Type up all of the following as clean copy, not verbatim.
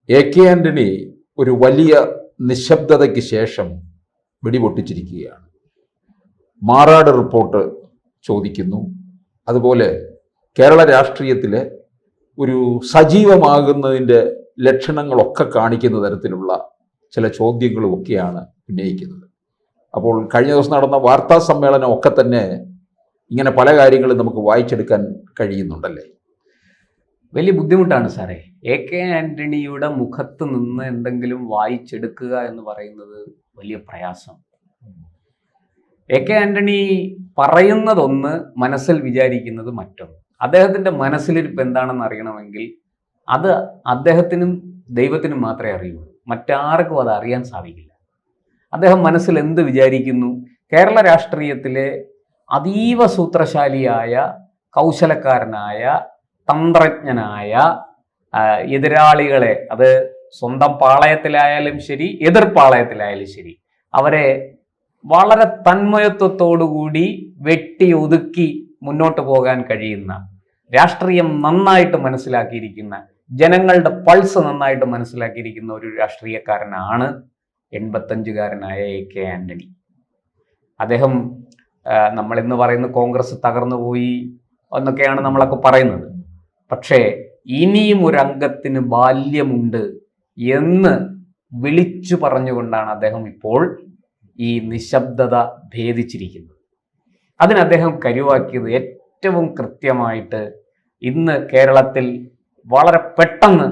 K Antony ഒരു വലിയ നിശബ്ദതയ്ക്ക് ശേഷം വെടിപൊട്ടിച്ചിരിക്കുകയാണ്. മാറാട് റിപ്പോർട്ട് ചോദിക്കുന്നു. അതുപോലെ കേരള രാഷ്ട്രീയത്തിലെ ഒരു സജീവമാകുന്നതിൻ്റെ ലക്ഷണങ്ങളൊക്കെ കാണിക്കുന്ന തരത്തിലുള്ള ചില ചോദ്യങ്ങളുമൊക്കെയാണ് ഉന്നയിക്കുന്നത്. അപ്പോൾ കഴിഞ്ഞ ദിവസം നടന്ന വാർത്താ സമ്മേളനം ഒക്കെ തന്നെ ഇങ്ങനെ പല കാര്യങ്ങളും നമുക്ക് വായിച്ചെടുക്കാൻ കഴിയുന്നുണ്ടല്ലേ? വലിയ ബുദ്ധിമുട്ടാണ് സാറേ. കെ ആന്റണിയുടെ മുഖത്ത് നിന്ന് എന്തെങ്കിലും വായിച്ചെടുക്കുക എന്ന് പറയുന്നത് വലിയ പ്രയാസം. കെ ആന്റണി പറയുന്നതൊന്ന്, മനസ്സിൽ വിചാരിക്കുന്നത് മറ്റൊന്ന്. അദ്ദേഹത്തിൻ്റെ മനസ്സിലിരിപ്പ് എന്താണെന്ന് അറിയണമെങ്കിൽ അത് അദ്ദേഹത്തിനും ദൈവത്തിനും മാത്രമേ അറിയുള്ളൂ. മറ്റാർക്കും അത് അറിയാൻ സാധിക്കില്ല. അദ്ദേഹം മനസ്സിൽ എന്ത് വിചാരിക്കുന്നു? കേരള രാഷ്ട്രീയത്തിലെ അതീവ സൂത്രശാലിയായ, കൗശലക്കാരനായ, തന്ത്രജ്ഞനായ, എതിരാളികളെ, അത് സ്വന്തം പാളയത്തിലായാലും ശരി എതിർ പാളയത്തിലായാലും ശരി, അവരെ വളരെ തന്മയത്വത്തോടുകൂടി വെട്ടി ഒതുക്കി മുന്നോട്ട് പോകാൻ കഴിയുന്ന, രാഷ്ട്രീയം നന്നായിട്ട് മനസ്സിലാക്കിയിരിക്കുന്ന, ജനങ്ങളുടെ പൾസ് നന്നായിട്ട് മനസ്സിലാക്കിയിരിക്കുന്ന ഒരു രാഷ്ട്രീയക്കാരനാണ് 85-കാരനായ കെ ആന്റണി. അദ്ദേഹം, നമ്മളിന്ന് പറയുന്ന കോൺഗ്രസ് തകർന്നു പോയി എന്നൊക്കെയാണ് നമ്മളൊക്കെ പറയുന്നത്. പക്ഷേ ഇനിയും ഒരു അംഗത്തിന് ബാല്യമുണ്ട് എന്ന് വിളിച്ചു പറഞ്ഞുകൊണ്ടാണ് അദ്ദേഹം ഇപ്പോൾ ഈ നിശബ്ദത ഭേദിച്ചിരിക്കുന്നത്. അതിന് അദ്ദേഹം കരുവാക്കിയത് ഏറ്റവും കൃത്യമായിട്ട് ഇന്ന് കേരളത്തിൽ വളരെ പെട്ടെന്ന്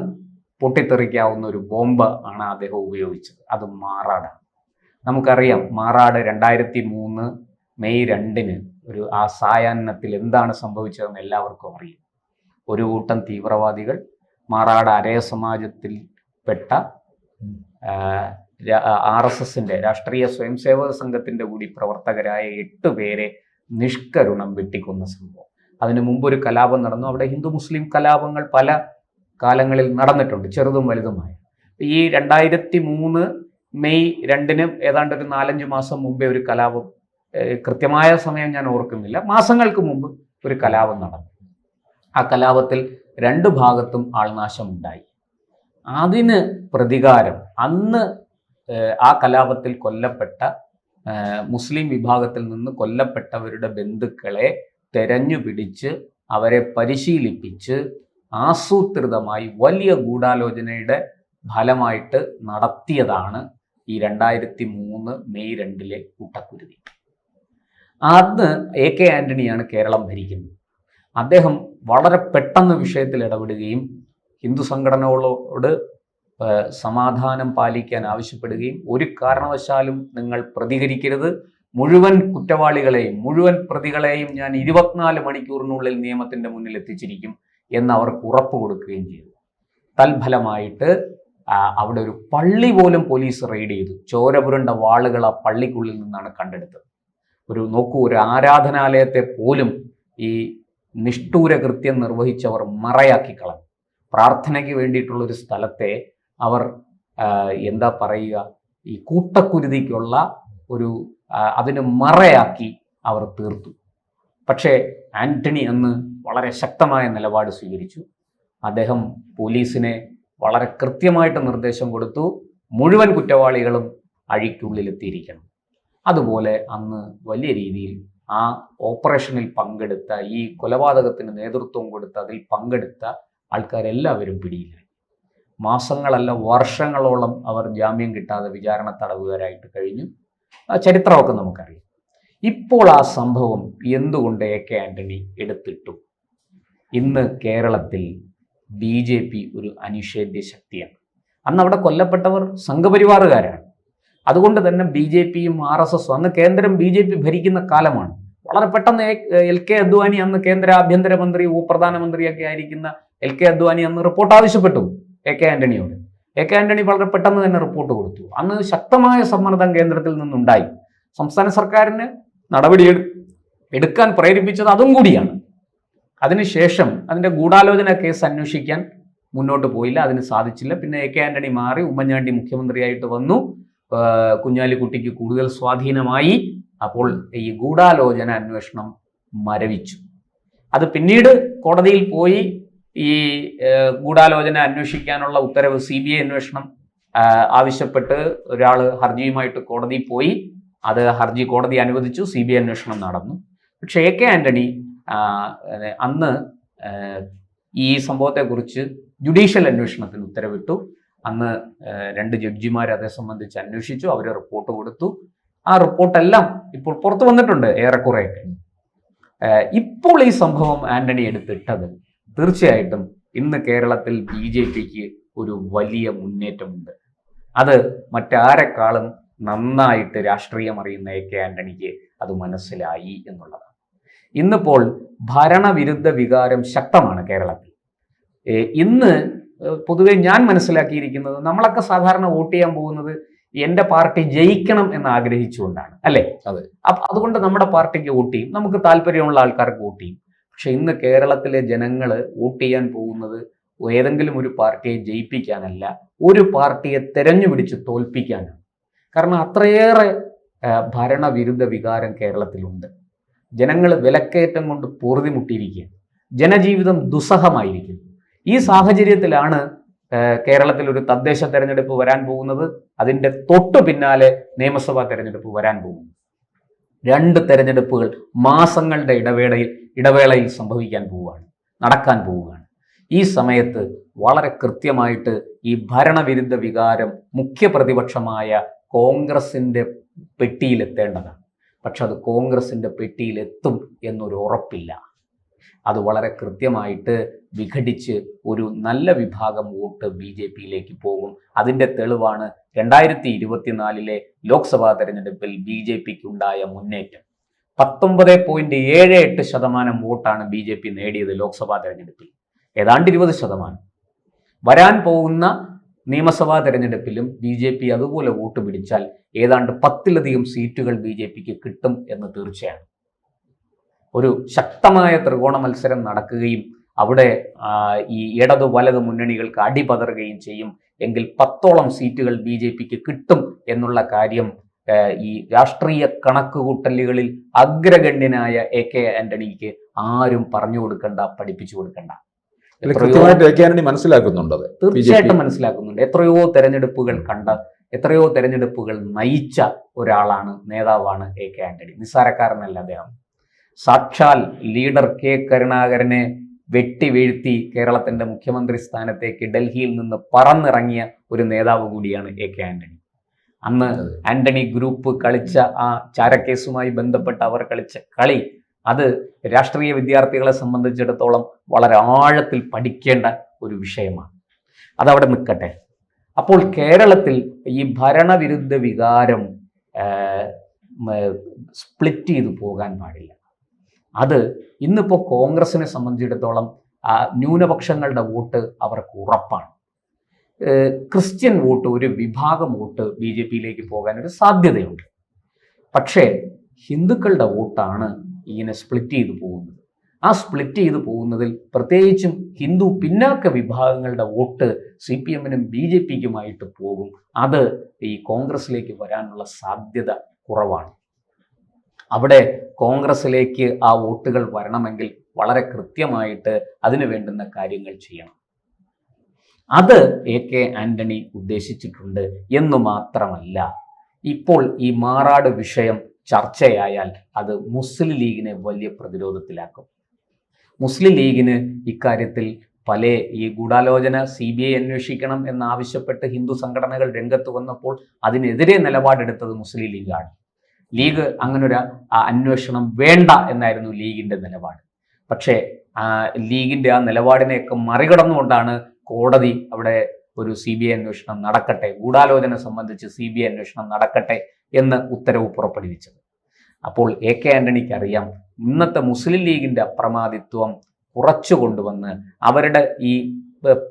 പൊട്ടിത്തെറിക്കാവുന്ന ഒരു ബോംബ് ആണ് അദ്ദേഹം ഉപയോഗിച്ചത്. അത് മാറാടാണ്. നമുക്കറിയാം, മാറാട് 2003 മെയ് 2 ഒരു ആ സായാഹ്നത്തിൽ എന്താണ് സംഭവിച്ചതെന്ന് എല്ലാവർക്കും അറിയാം. ഒരു കൂട്ടം തീവ്രവാദികൾ മാറാട് അരയ സമാജത്തിൽപ്പെട്ട RSSന്റെ രാഷ്ട്രീയ സ്വയംസേവക സംഘത്തിന്റെ കൂടി പ്രവർത്തകരായ 8 പേരെ നിഷ്കരുണം വെട്ടിക്കൊന്ന സംഭവം. അതിനു മുമ്പൊരു കലാപം നടന്നു. അവിടെ ഹിന്ദു മുസ്ലിം കലാപങ്ങൾ പല കാലങ്ങളിൽ നടന്നിട്ടുണ്ട്, ചെറുതും വലുതുമായ. ഈ 2003 മെയ് 2 ഏതാണ്ട് ഒരു 4-5 മാസം മുമ്പേ ഒരു കലാപം, കൃത്യമായ സമയം ഞാൻ ഓർക്കുന്നില്ല, മാസങ്ങൾക്ക് മുമ്പ് ഒരു കലാപം നടന്നു. ആ കലാപത്തിൽ 2 ഭാഗത്തും ആൾനാശമുണ്ടായി. അതിന് പ്രതികാരം അന്ന് ആ കലാപത്തിൽ കൊല്ലപ്പെട്ട മുസ്ലിം വിഭാഗത്തിൽ നിന്ന് കൊല്ലപ്പെട്ടവരുടെ ബന്ധുക്കളെ തെരഞ്ഞു പിടിച്ച് അവരെ പരിശീലിപ്പിച്ച് ആസൂത്രിതമായി വലിയ ഗൂഢാലോചനയുടെ ഫലമായിട്ട് നടത്തിയതാണ് ഈ 2003 മെയ് 2 കൂട്ടക്കുരുതി. അന്ന് കെ ആന്റണിയാണ് കേരളം ഭരിക്കുന്നത്. അദ്ദേഹം വളരെ പെട്ടെന്ന് വിഷയത്തിൽ ഇടപെടുകയും ഹിന്ദു സംഘടനകളോട് സമാധാനം പാലിക്കാൻ ആവശ്യപ്പെടുകയും, ഒരു കാരണവശാലും നിങ്ങൾ പ്രതികരിക്കരുത്, മുഴുവൻ കുറ്റവാളികളെയും മുഴുവൻ പ്രതികളെയും ഞാൻ 24 മണിക്കൂറിനുള്ളിൽ നിയമത്തിൻ്റെ മുന്നിൽ എത്തിച്ചിരിക്കും എന്ന് അവർക്ക് ഉറപ്പ് കൊടുക്കുകയും ചെയ്തു. തൽഫലമായിട്ട് അവിടെ ഒരു പള്ളി പോലും പോലീസ് റെയ്ഡ് ചെയ്തു. ചോരപുരണ്ട വാളുകൾ ആ പള്ളിക്കുള്ളിൽ നിന്നാണ് കണ്ടെടുത്തത്. ഒരു ആരാധനാലയത്തെ പോലും ഈ നിഷ്ഠൂര കൃത്യം നിർവഹിച്ചവർ മറയാക്കി കളഞ്ഞു. പ്രാർത്ഥനയ്ക്ക് വേണ്ടിയിട്ടുള്ളൊരു സ്ഥലത്തെ അവർ എന്താ പറയുക, ഈ കൂട്ടക്കുരുതിക്കുള്ള അതിന് മറയാക്കി അവർ തീർത്തു. പക്ഷേ ആന്റണി അന്ന് വളരെ ശക്തമായ നിലപാട് സ്വീകരിച്ചു. അദ്ദേഹം പോലീസിനെ വളരെ കൃത്യമായിട്ട് നിർദ്ദേശം കൊടുത്തു, മുഴുവൻ കുറ്റവാളികളും അഴിക്കുള്ളിലെത്തിയിരിക്കണം. അതുപോലെ അന്ന് വലിയ രീതിയിൽ ആ ഓപ്പറേഷനിൽ പങ്കെടുത്ത, ഈ കൊലപാതകത്തിന് നേതൃത്വം കൊടുത്ത, അതിൽ പങ്കെടുത്ത ആൾക്കാരെല്ലാവരും പിടിയിലായി. മാസങ്ങളല്ല വർഷങ്ങളോളം അവർ ജാമ്യം കിട്ടാതെ വിചാരണ തടവുകാരായിട്ട് കഴിഞ്ഞു. ആ ചരിത്രമൊക്കെ നമുക്കറിയാം. ഇപ്പോൾ ആ സംഭവം എന്തുകൊണ്ട് കെ ആന്റണി എടുത്തിട്ടു? ഇന്ന് കേരളത്തിൽ BJP ഒരു അനിഷേധ്യ ശക്തിയാണ്. അന്ന് അവിടെ കൊല്ലപ്പെട്ടവർ സംഘപരിവാറുകാരാണ്. അതുകൊണ്ട് തന്നെ BJPയും RSSും, അന്ന് കേന്ദ്രം BJP ഭരിക്കുന്ന കാലമാണ്. വളരെ പെട്ടെന്ന് LK അദ്വാനി, അന്ന് കേന്ദ്ര ആഭ്യന്തരമന്ത്രി, ഉപപ്രധാനമന്ത്രിയൊക്കെ ആയിരിക്കുന്ന LK അദ്വാനി അന്ന് റിപ്പോർട്ട് ആവശ്യപ്പെട്ടു കെ ആന്റണിയോട്. കെ ആന്റണി വളരെ പെട്ടെന്ന് തന്നെ റിപ്പോർട്ട് കൊടുത്തു. അന്ന് ശക്തമായ സമ്മർദ്ദം കേന്ദ്രത്തിൽ നിന്നുണ്ടായി. സംസ്ഥാന സർക്കാരിന് നടപടി എടുക്കാൻ പ്രേരിപ്പിച്ചത് അതും കൂടിയാണ്. അതിനുശേഷം അതിൻ്റെ ഗൂഢാലോചന കേസ് അന്വേഷിക്കാൻ മുന്നോട്ട് പോയില്ല, അതിന് സാധിച്ചില്ല. പിന്നെ കെ ആന്റണി മാറി, ഉമ്മൻചാണ്ടി മുഖ്യമന്ത്രിയായിട്ട് വന്നു, കുഞ്ഞാലിക്കുട്ടിക്ക് കൂടുതൽ സ്വാധീനമായി. അപ്പോൾ ഈ ഗൂഢാലോചന അന്വേഷണം മരവിച്ചു. അത് പിന്നീട് കോടതിയിൽ പോയി ഈ ഗൂഢാലോചന അന്വേഷിക്കാനുള്ള ഉത്തരവ് CBI അന്വേഷണം ആവശ്യപ്പെട്ട് ഒരാൾ ഹർജിയുമായിട്ട് കോടതിയിൽ പോയി. അത് ഹർജി കോടതി അനുവദിച്ചു, CBI അന്വേഷണം നടന്നു. പക്ഷേ AK ആന്റണി അന്ന് ഈ സംഭവത്തെക്കുറിച്ച് ജുഡീഷ്യൽ അന്വേഷണത്തിന് ഉത്തരവിട്ടു. അന്ന് 2 ജഡ്ജിമാർ അതേ സംബന്ധിച്ച് അന്വേഷിച്ചു, അവർ റിപ്പോർട്ട് കൊടുത്തു. ആ റിപ്പോർട്ടെല്ലാം ഇപ്പോൾ പുറത്തു വന്നിട്ടുണ്ട് ഏറെക്കുറെയൊക്കെ. ഇപ്പോൾ ഈ സംഭവം ആന്റണി എടുത്തിട്ടത് തീർച്ചയായിട്ടും ഇന്ന് കേരളത്തിൽ BJPക്ക് ഒരു വലിയ മുന്നേറ്റമുണ്ട്. അത് മറ്റാരെക്കാളും നന്നായിട്ട് രാഷ്ട്രീയം അറിയുന്ന AK ആന്റണിക്ക് അത് മനസ്സിലായി എന്നുള്ളതാണ്. ഇന്നിപ്പോൾ ഭരണവിരുദ്ധ വികാരം ശക്തമാണ് കേരളത്തിൽ. ഇന്ന് പൊതുവെ ഞാൻ മനസ്സിലാക്കിയിരിക്കുന്നത്, നമ്മളൊക്കെ സാധാരണ വോട്ട് ചെയ്യാൻ പോകുന്നത് എൻ്റെ പാർട്ടി ജയിക്കണം എന്ന് ആഗ്രഹിച്ചുകൊണ്ടാണ്, അല്ലേ? അതെ. അതുകൊണ്ട് നമ്മുടെ പാർട്ടിക്ക് വോട്ട് ചെയ്യും, നമുക്ക് താല്പര്യമുള്ള ആൾക്കാർക്ക് വോട്ട് ചെയ്യും. പക്ഷെ ഇന്ന് കേരളത്തിലെ ജനങ്ങൾ വോട്ട് ചെയ്യാൻ പോകുന്നത് ഏതെങ്കിലും ഒരു പാർട്ടിയെ ജയിപ്പിക്കാനല്ല, ഒരു പാർട്ടിയെ തെരഞ്ഞു പിടിച്ച് തോൽപ്പിക്കാനാണ്. കാരണം അത്രയേറെ ഭരണവിരുദ്ധ വികാരം കേരളത്തിലുണ്ട്. ജനങ്ങൾ വിലക്കയറ്റം കൊണ്ട് പൊറുതിമുട്ടിയിരിക്കുകയാണ്, ജനജീവിതം ദുസ്സഹമായിരിക്കുന്നു. ഈ സാഹചര്യത്തിലാണ് കേരളത്തിൽ ഒരു തദ്ദേശ തെരഞ്ഞെടുപ്പ് വരാൻ പോകുന്നത്. അതിൻ്റെ തൊട്ടു പിന്നാലെ നിയമസഭാ തെരഞ്ഞെടുപ്പ് വരാൻ പോകുന്നു. 2 തെരഞ്ഞെടുപ്പുകൾ മാസങ്ങളുടെ ഇടവേളയിൽ സംഭവിക്കാൻ പോവുകയാണ്, നടക്കാൻ പോവുകയാണ്. ഈ സമയത്ത് വളരെ കൃത്യമായിട്ട് ഈ ഭരണവിരുദ്ധ വികാരം മുഖ്യ പ്രതിപക്ഷമായ കോൺഗ്രസിൻ്റെ പെട്ടിയിലെത്തേണ്ടതാണ്. പക്ഷെ അത് കോൺഗ്രസിൻ്റെ പെട്ടിയിലെത്തും എന്നൊരു ഉറപ്പില്ല. അത് വളരെ കൃത്യമായിട്ട് വിഘടിച്ച് ഒരു നല്ല വിഭാഗം വോട്ട് BJPയിലേക്ക് പോകും. അതിൻ്റെ തെളിവാണ് 2024 ലോക്സഭാ തെരഞ്ഞെടുപ്പിൽ BJPക്ക് ഉണ്ടായ മുന്നേറ്റം. 19.78% വോട്ടാണ് BJP നേടിയത് ലോക്സഭാ തെരഞ്ഞെടുപ്പിൽ, ഏതാണ്ട് 20%. വരാൻ പോകുന്ന നിയമസഭാ തെരഞ്ഞെടുപ്പിലും BJP അതുപോലെ വോട്ട് പിടിച്ചാൽ ഏതാണ്ട് 10-ലധികം സീറ്റുകൾ BJPക്ക് കിട്ടും എന്ന് തീർച്ചയാണ്. ഒരു ശക്തമായ ത്രികോണ മത്സരം നടക്കുകയും അവിടെ ഈ ഇടതു വലതു മുന്നണികൾക്ക് അടിപതറുകയും ചെയ്യും എങ്കിൽ 10ഓളം സീറ്റുകൾ BJPക്ക് കിട്ടും എന്നുള്ള കാര്യം ഈ രാഷ്ട്രീയ കണക്കുകൂട്ടലുകളിൽ അഗ്രഗണ്യനായ AK ആന്റണിക്ക് ആരും പറഞ്ഞു കൊടുക്കണ്ട, പഠിപ്പിച്ചു കൊടുക്കണ്ട. മനസ്സിലാക്കുന്നുണ്ട്, തീർച്ചയായിട്ടും മനസ്സിലാക്കുന്നുണ്ട്. എത്രയോ തെരഞ്ഞെടുപ്പുകൾ കണ്ട, എത്രയോ തെരഞ്ഞെടുപ്പുകൾ നയിച്ച ഒരാളാണ്, നേതാവാണ് AK ആന്റണി. നിസ്സാരക്കാരനല്ല അദ്ദേഹം. സാക്ഷാൽ ലീഡർ K കരുണാകരനെ വെട്ടി വീഴ്ത്തി കേരളത്തിന്റെ മുഖ്യമന്ത്രി സ്ഥാനത്തേക്ക് ഡൽഹിയിൽ നിന്ന് പറന്നിറങ്ങിയ ഒരു നേതാവ് കൂടിയാണ് AK ആന്റണി. അന്ന് ആന്റണി ഗ്രൂപ്പ് കളിച്ച ആ ചാരക്കേസുമായി ബന്ധപ്പെട്ട് അവർ കളിച്ച കളി, അത് രാഷ്ട്രീയ വിദ്യാർത്ഥികളെ സംബന്ധിച്ചിടത്തോളം വളരെ ആഴത്തിൽ പഠിക്കേണ്ട ഒരു വിഷയമാണ്. അതവിടെ നിൽക്കട്ടെ. അപ്പോൾ കേരളത്തിൽ ഈ ഭരണവിരുദ്ധ വികാരം സ്പ്ലിറ്റ് ചെയ്തു പോകാൻ പാടില്ല. അത് ഇന്നിപ്പോൾ കോൺഗ്രസിനെ സംബന്ധിച്ചിടത്തോളം ന്യൂനപക്ഷങ്ങളുടെ വോട്ട് അവർക്ക് ഉറപ്പാണ്. ക്രിസ്ത്യൻ വോട്ട്, ഒരു വിഭാഗം വോട്ട് BJPയിലേക്ക് പോകാനൊരു സാധ്യതയുണ്ട്. പക്ഷേ ഹിന്ദുക്കളുടെ വോട്ടാണ് ഇങ്ങനെ സ്പ്ലിറ്റ് ചെയ്തു പോകുന്നത്. ആ സ്പ്ലിറ്റ് ചെയ്തു പോകുന്നതിൽ പ്രത്യേകിച്ചും ഹിന്ദു പിന്നാക്ക വിഭാഗങ്ങളുടെ വോട്ട് CPMനും BJPക്കുമായിട്ട് പോകും. അത് ഈ കോൺഗ്രസിലേക്ക് വരാനുള്ള സാധ്യത കുറവാണ്. അവിടെ കോൺഗ്രസിലേക്ക് ആ വോട്ടുകൾ വരണമെങ്കിൽ വളരെ കൃത്യമായിട്ട് അതിന് വേണ്ടുന്ന കാര്യങ്ങൾ ചെയ്യണം. അത് AK ആന്റണി ഉദ്ദേശിച്ചിട്ടുണ്ട് എന്ന് മാത്രമല്ല, ഇപ്പോൾ ഈ മാറാട് വിഷയം ചർച്ചയായാൽ അത് മുസ്ലിം ലീഗിനെ വലിയ പ്രതിരോധത്തിലാക്കും. മുസ്ലിം ലീഗിന് ഇക്കാര്യത്തിൽ പല ഈ ഗൂഢാലോചന CBI അന്വേഷിക്കണം എന്നാവശ്യപ്പെട്ട് ഹിന്ദു സംഘടനകൾ രംഗത്ത് വന്നപ്പോൾ അതിനെതിരെ നിലപാടെടുത്തത് മുസ്ലിം ലീഗാണ്. ലീഗ് അങ്ങനൊരു അന്വേഷണം വേണ്ട എന്നായിരുന്നു ലീഗിൻ്റെ നിലപാട്. പക്ഷേ ലീഗിൻ്റെ ആ നിലപാടിനെയൊക്കെ മറികടന്നുകൊണ്ടാണ് കോടതി അവിടെ ഒരു CBI അന്വേഷണം നടക്കട്ടെ, ഗൂഢാലോചന സംബന്ധിച്ച് CBI അന്വേഷണം നടക്കട്ടെ എന്ന് ഉത്തരവ് പുറപ്പെടുവിച്ചത്. അപ്പോൾ AK ആന്റണിക്ക് അറിയാം, ഇന്നത്തെ മുസ്ലിം ലീഗിൻ്റെ അപ്രമാദിത്വം കുറച്ചു കൊണ്ടുവന്ന് അവരുടെ ഈ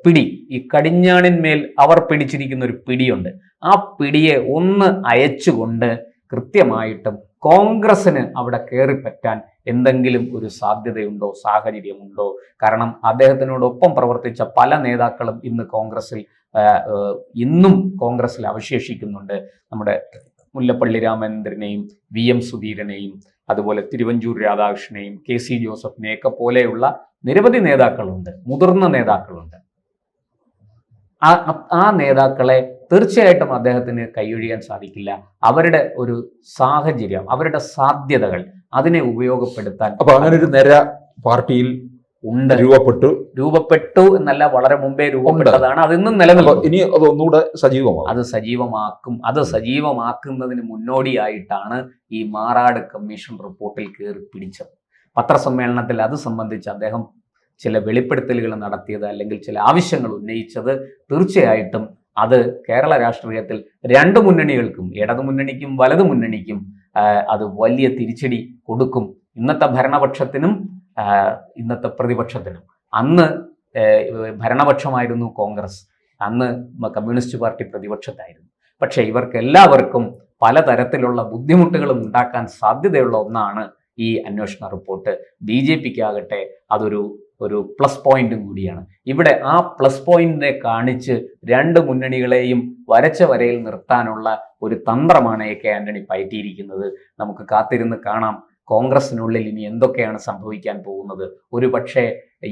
പിടി, ഈ കടിഞ്ഞാണിന്മേൽ അവർ പിടിച്ചിരിക്കുന്ന ഒരു പിടിയുണ്ട്, ആ പിടിയെ ഒന്ന് അയച്ചുകൊണ്ട് കൃത്യമായിട്ടും കോൺഗ്രസിന് അവിടെ കയറിപ്പറ്റാൻ എന്തെങ്കിലും ഒരു സാധ്യതയുണ്ടോ, സാഹചര്യമുണ്ടോ? കാരണം അദ്ദേഹത്തിനോടൊപ്പം പ്രവർത്തിച്ച പല നേതാക്കളും ഇന്നും കോൺഗ്രസിൽ അവശേഷിക്കുന്നുണ്ട്. നമ്മുടെ മുല്ലപ്പള്ളി രാമചന്ദ്രനെയും VM സുധീരനെയും അതുപോലെ തിരുവഞ്ചൂർ രാധാകൃഷ്ണനെയും KC ജോസഫിനെയൊക്കെ പോലെയുള്ള നിരവധി നേതാക്കളുണ്ട്, മുതിർന്ന നേതാക്കളുണ്ട്. ആ നേതാക്കളെ തീർച്ചയായിട്ടും അദ്ദേഹത്തിന് കൈയൊഴിയാൻ സാധിക്കില്ല. അവരുടെ ഒരു സാഹചര്യം, അവരുടെ സാധ്യതകൾ അതിനെ ഉപയോഗപ്പെടുത്താൻ അപ്പൊ അങ്ങനെ ഒരു നിര പാർട്ടിയിൽ ഉണ്ട്, രൂപപ്പെട്ടു എന്നല്ല, വളരെ മുമ്പേ രൂപപ്പെട്ടതാണ്. അതിന്നും നിലനിൽക്കും. ഇനി അത് ഒന്നുകൂടെ സജീവമാകും. അത് സജീവമാക്കുന്നതിന് മുന്നോടിയായിട്ടാണ് ഈ മാറാട് കമ്മീഷൻ റിപ്പോർട്ടിൽ കയറി പിടിച്ചത്. പത്രസമ്മേളനത്തിൽ അത് സംബന്ധിച്ച് അദ്ദേഹം ചില വെളിപ്പെടുത്തലുകൾ നടത്തിയത്, അല്ലെങ്കിൽ ചില ആവശ്യങ്ങൾ ഉന്നയിച്ചത്, തീർച്ചയായിട്ടും അത് കേരള രാഷ്ട്രീയത്തിൽ രണ്ട് മുന്നണികൾക്കും, ഇടതു മുന്നണിക്കും വലതു മുന്നണിക്കും അത് വലിയ തിരിച്ചടി കൊടുക്കും. ഇന്നത്തെ ഭരണപക്ഷത്തിനും ഇന്നത്തെ പ്രതിപക്ഷത്തിനും. അന്ന് ഭരണപക്ഷമായിരുന്നു കോൺഗ്രസ്, അന്ന് കമ്മ്യൂണിസ്റ്റ് പാർട്ടി പ്രതിപക്ഷത്തായിരുന്നു. പക്ഷെ ഇവർക്കെല്ലാവർക്കും പലതരത്തിലുള്ള ബുദ്ധിമുട്ടുകളും ഉണ്ടാക്കാൻ സാധ്യതയുള്ള ഒന്നാണ് ഈ അന്വേഷണ റിപ്പോർട്ട്. BJPക്കാകട്ടെ അതൊരു പ്ലസ് പോയിന്റും കൂടിയാണ്. ഇവിടെ ആ പ്ലസ് പോയിന്റിനെ കാണിച്ച് രണ്ട് മുന്നണികളെയും വരച്ച വരയിൽ നിർത്താനുള്ള ഒരു തന്ത്രമാണ് AK ആന്റണി പയറ്റിയിരിക്കുന്നത്. നമുക്ക് കാത്തിരുന്ന് കാണാം കോൺഗ്രസിനുള്ളിൽ ഇനി എന്തൊക്കെയാണ് സംഭവിക്കാൻ പോകുന്നത്. ഒരു പക്ഷേ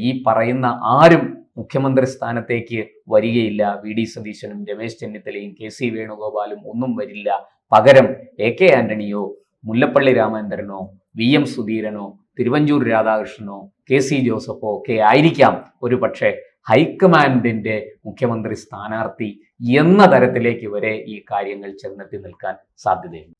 ഈ പറയുന്ന ആരും മുഖ്യമന്ത്രി സ്ഥാനത്തേക്ക് വരികയില്ല. VD സതീശനും രമേശ് ചെന്നിത്തലയും KC വേണുഗോപാലും ഒന്നും വരില്ല. പകരം AK ആന്റണിയോ മുല്ലപ്പള്ളി രാമചന്ദ്രനോ VM സുധീരനോ തിരുവഞ്ചൂർ രാധാകൃഷ്ണനോ KC ജോസഫോ ഒക്കെ ആയിരിക്കാം ഒരു പക്ഷേ ഹൈക്കമാൻഡിന്റെ മുഖ്യമന്ത്രി സ്ഥാനാർത്ഥി എന്ന തരത്തിലേക്ക് വരെ ഈ കാര്യങ്ങൾ ചെന്നെത്തി നിൽക്കാൻ സാധ്യതയുണ്ട്.